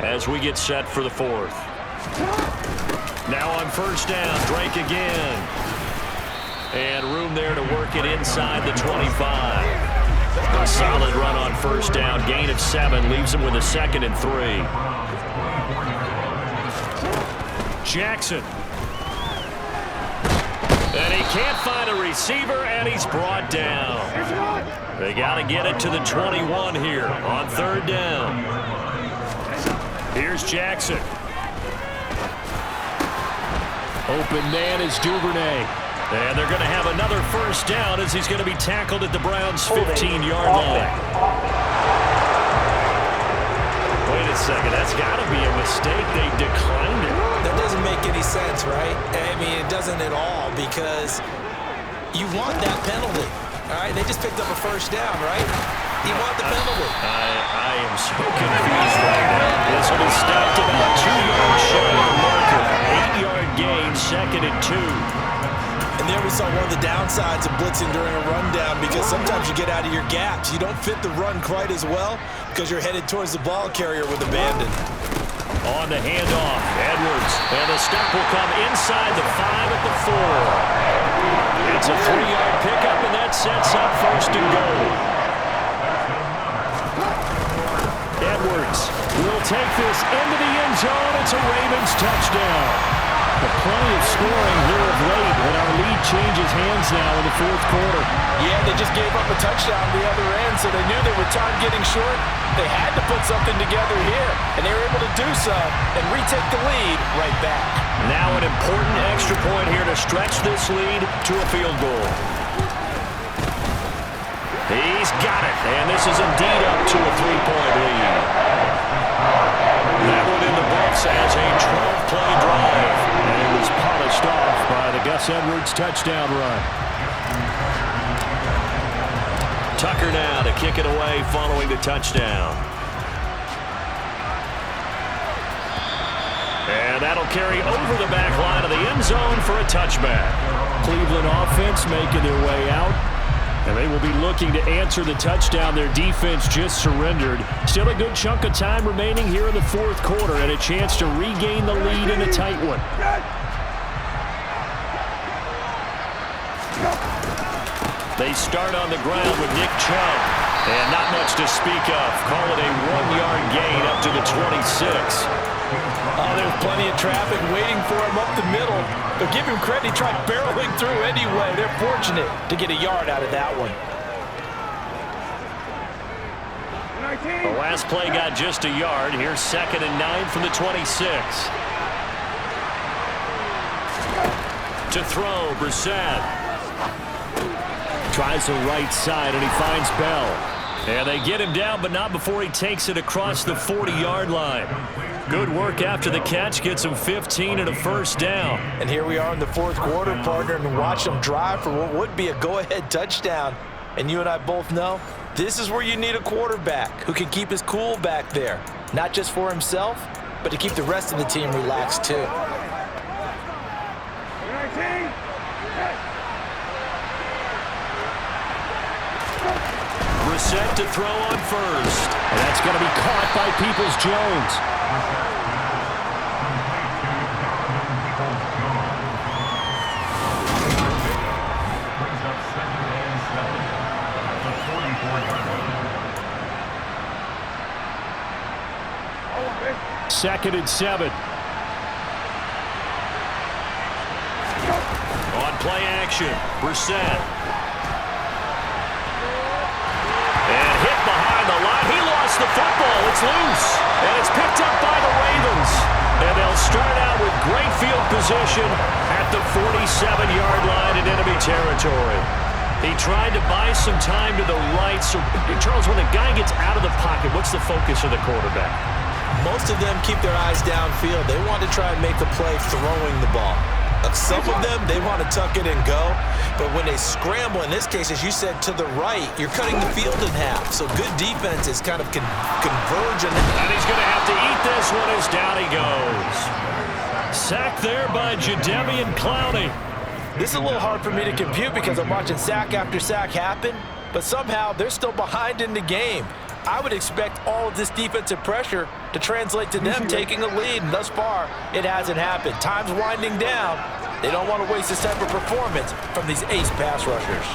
as we get set for the fourth. Now on first down, Drake again. And room there to work it inside the 25. A solid run on first down, gain of 7, leaves him with a 2nd and 3. Jackson. And he can't find a receiver, and he's brought down. They got to get it to the 21 here on third down. Here's Jackson. Open man is Duvernay. And they're going to have another first down as he's going to be tackled at the Browns' 15-yard line. Wait a second. That's got to be a mistake. They declined it. That doesn't make any sense, right? I mean, it doesn't at all because you want that penalty. All right, they just picked up a first down, right? You want the penalty. I am so confused right now. This one is stopped about 2 yards shy of the marker. 8-yard gain, 2nd and 2. And there we saw one of the downsides of blitzing during a rundown because sometimes you get out of your gaps. You don't fit the run quite as well because you're headed towards the ball carrier with abandon. On the handoff, Edwards. And the stop will come inside the 5 at the 4. It's a 3-yard pickup, and that sets up first and goal. Edwards will take this into the end zone. It's a Ravens touchdown. Plenty of scoring here of late, and our lead changes hands now in the fourth quarter. Yeah, they just gave up a touchdown on the other end, so they knew there were time getting short. They had to put something together here, and they were able to do so and retake the lead right back. Now an important extra point here to stretch this lead to a field goal. He's got it, and this is indeed up to a 3-point lead. That one in the books as a 12-play drive. And it was polished off by the Gus Edwards touchdown run. Tucker now to kick it away following the touchdown. And that'll carry over the back line of the end zone for a touchback. Cleveland offense making their way out. And they will be looking to answer the touchdown their defense just surrendered. Still a good chunk of time remaining here in the fourth quarter and a chance to regain the lead in a tight one. They start on the ground with Nick Chubb. And not much to speak of. Call it a 1-yard gain up to the 26. Oh, there's plenty of traffic waiting for him up the middle. But give him credit, he tried barreling through anyway. They're fortunate to get a yard out of that one. The last play got just a yard. Here's 2nd and 9 from the 26. To throw, Brissett. Tries the right side, and he finds Bell. And they get him down, but not before he takes it across the 40-yard line. Good work after the catch, gets him 15 and a first down. And here we are in the fourth quarter, partner, and watch them drive for what would be a go-ahead touchdown. And you and I both know this is where you need a quarterback who can keep his cool back there. Not just for himself, but to keep the rest of the team relaxed too. Brissett to throw on first. And that's going to be caught by Peoples-Jones. Second and 7. On play action, Brissett. And hit behind the line. He lost the football. It's loose. And it's picked up by the Ravens. And they'll start out with great field position at the 47-yard line in enemy territory. He tried to buy some time to the right. So, Charles, when a guy gets out of the pocket, what's the focus of the quarterback? Most of them keep their eyes downfield. They want to try and make a play throwing the ball. Some of them, they want to tuck it and go. But when they scramble, in this case, as you said, to the right, you're cutting the field in half. So good defenses kind of converge. And he's going to have to eat this one as down he goes. Sacked there by Jadeveon Clowney. This is a little hard for me to compute because I'm watching sack after sack happen. But somehow they're still behind in the game. I would expect all of this defensive pressure to translate to them taking a lead, and thus far, it hasn't happened. Time's winding down. They don't want to waste this type of performance from these ace pass rushers.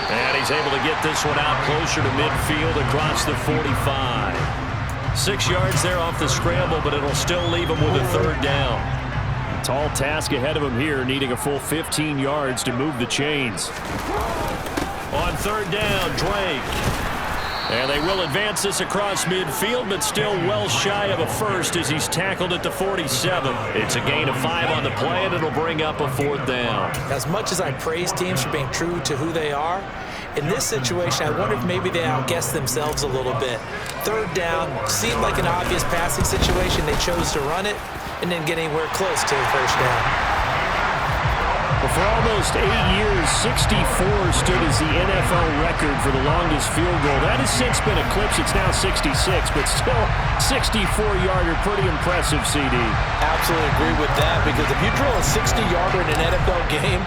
And he's able to get this one out closer to midfield across the 45. 6 yards there off the scramble, but it'll still leave him with a third down. Tall task ahead of him here, needing a full 15 yards to move the chains. On third down, Drake. And they will advance this across midfield, but still well shy of a first as he's tackled at the 47. It's a gain of 5 on the play, and it'll bring up a fourth down. As much as I praise teams for being true to who they are, in this situation, I wonder if maybe they outguessed themselves a little bit. Third down seemed like an obvious passing situation. They chose to run it and didn't get anywhere close to the first down. For almost 8 years, 64 stood as the NFL record for the longest field goal. That has since been eclipsed. It's now 66, but still 64-yarder. Pretty impressive, CD. Absolutely agree with that, because if you drill a 60-yarder in an NFL game,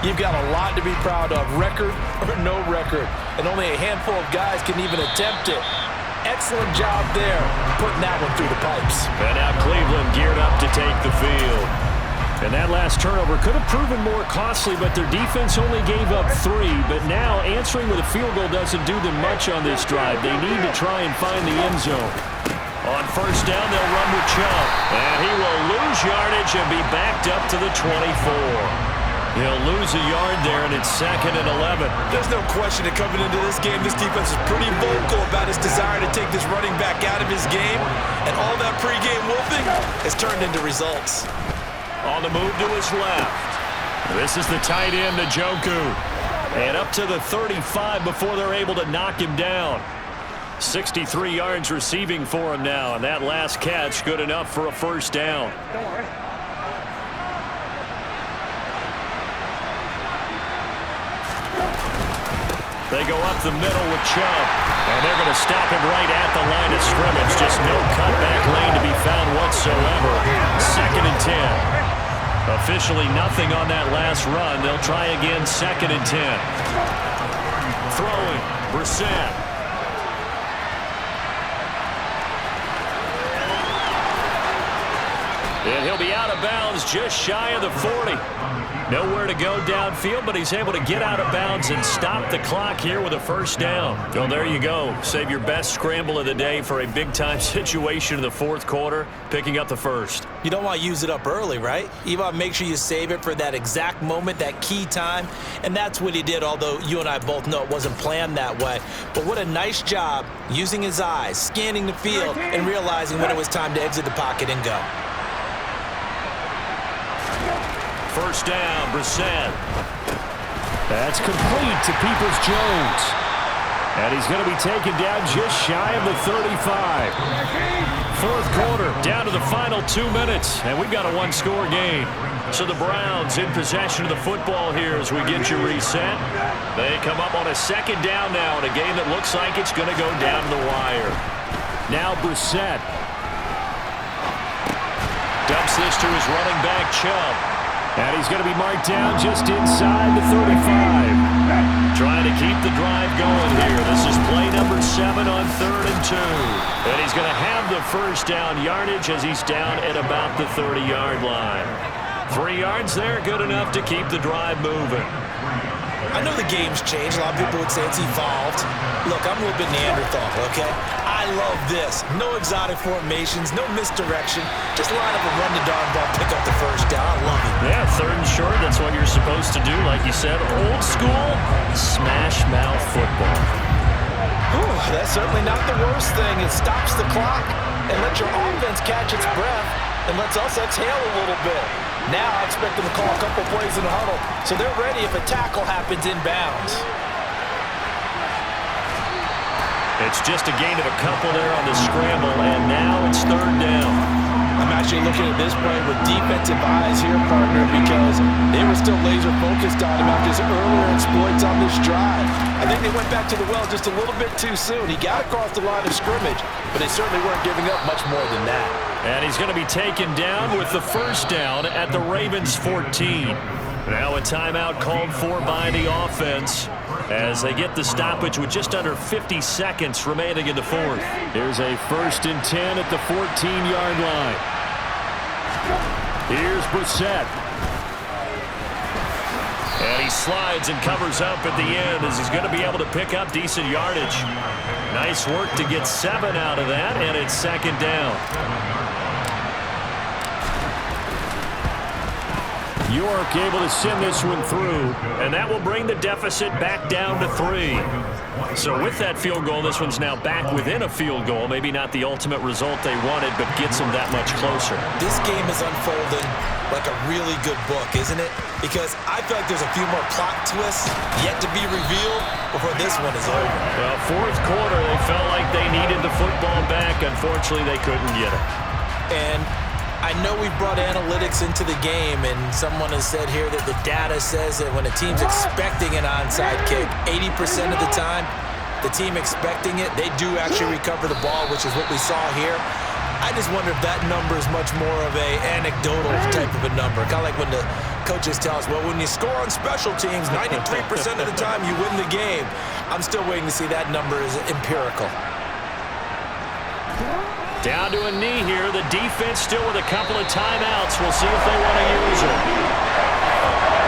you've got a lot to be proud of, record or no record. And only a handful of guys can even attempt it. Excellent job there, putting that one through the pipes. And now Cleveland geared up to take the field. And that last turnover could have proven more costly, but their defense only gave up 3. But now answering with a field goal doesn't do them much on this drive. They need to try and find the end zone. On first down, they'll run with Chubb. And he will lose yardage and be backed up to the 24. He'll lose a yard there, and it's 2nd and 11. There's no question that coming into this game, this defense is pretty vocal about his desire to take this running back out of his game. And all that pregame wolfing has turned into results. On the move to his left. This is the tight end, Njoku. And up to the 35 before they're able to knock him down. 63 yards receiving for him now, and that last catch good enough for a first down. Don't worry. They go up the middle with Chubb, and they're going to stop him right at the line of scrimmage. Just no cutback lane to be found whatsoever. 2nd and 10. Officially nothing on that last run. They'll try again, 2nd and 10. Throwing, Brissett. And he'll be out of bounds just shy of the 40. Nowhere to go downfield, but he's able to get out of bounds and stop the clock here with a first down. Well, there you go. Save your best scramble of the day for a big-time situation in the fourth quarter, picking up the first. You don't want to use it up early, right? You want to make sure you save it for that exact moment, that key time, and that's what he did, although you and I both know it wasn't planned that way. But what a nice job using his eyes, scanning the field, and realizing when it was time to exit the pocket and go. First down, Brissett. That's complete to Peoples-Jones. And he's going to be taken down just shy of the 35. Fourth quarter, down to the final 2 minutes, and we've got a one-score game. So the Browns in possession of the football here as we get you reset. They come up on a second down now in a game that looks like it's going to go down to the wire. Now Brissett. Dumps this to his running back, Chubb. And he's going to be marked down just inside the 35. Trying to keep the drive going here. This is play number 7 on 3rd and 2. And he's going to have the first down yardage as he's down at about the 30-yard line. 3 yards there, good enough to keep the drive moving. I know the game's changed. A lot of people would say it's evolved. Look, I'm a little bit Neanderthal, okay? I love this. No exotic formations, no misdirection. Just line up and run the darn ball, pick up the first down. I love it. Yeah, 3rd and short, that's what you're supposed to do. Like you said, old school, smash mouth football. Whew, that's certainly not the worst thing. It stops the clock and lets your offense catch its breath and lets us exhale a little bit. Now I expect them to call a couple plays in the huddle, so they're ready if a tackle happens inbounds. It's just a gain of a couple there on the scramble, and now it's 3rd down. I'm actually looking at this play with defensive eyes here, partner, because they were still laser focused on him after his earlier exploits on this drive. I think they went back to the well just a little bit too soon. He got across the line of scrimmage, but they certainly weren't giving up much more than that. And he's going to be taken down with the first down at the Ravens 14. Now a timeout called for by the offense. as they get the stoppage with just under 50 seconds remaining in the fourth. Here's a 1st and 10 at the 14-yard line. Here's Brissett. And he slides and covers up at the end as he's going to be able to pick up decent yardage. Nice work to get 7 out of that, and it's 2nd down. York able to send this one through. And that will bring the deficit back down to 3. So with that field goal, this one's now back within a field goal. Maybe not the ultimate result they wanted, but gets them that much closer. This game is unfolding like a really good book, isn't it? Because I feel like there's a few more plot twists yet to be revealed before this one is over. Well, fourth quarter, they felt like they needed the football back. Unfortunately, they couldn't get it. And I know we've brought analytics into the game, and someone has said here that the data says that when a team's expecting an onside kick, 80% of the time, the team expecting it, they do actually recover the ball, which is what we saw here. I just wonder if that number is much more of a anecdotal type of a number. Kind of like when the coaches tell us, well, when you score on special teams, 93% of the time you win the game. I'm still waiting to see that number is empirical. Down to a knee here. The defense still with a couple of timeouts. We'll see if they want to use it.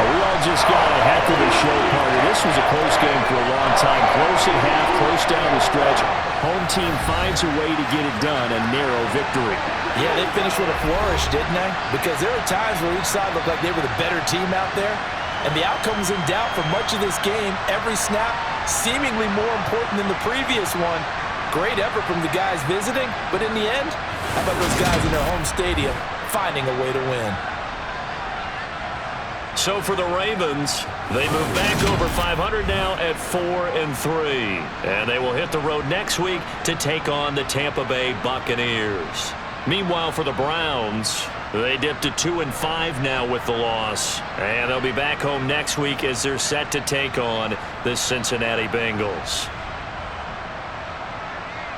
We all just got a heck of a show party. This was a close game for a long time. Close at half, close down the stretch. Home team finds a way to get it done. A narrow victory. Yeah, they finished with a flourish, didn't they? Because there were times where each side looked like they were the better team out there. And the outcome was in doubt for much of this game. Every snap seemingly more important than the previous one. Great effort from the guys visiting, but in the end, how about those guys in their home stadium finding a way to win? So for the Ravens, they move back over 500 now at 4-3. And they will hit the road next week to take on the Tampa Bay Buccaneers. Meanwhile, for the Browns, they dipped to 2-5 now with the loss. And they'll be back home next week as they're set to take on the Cincinnati Bengals.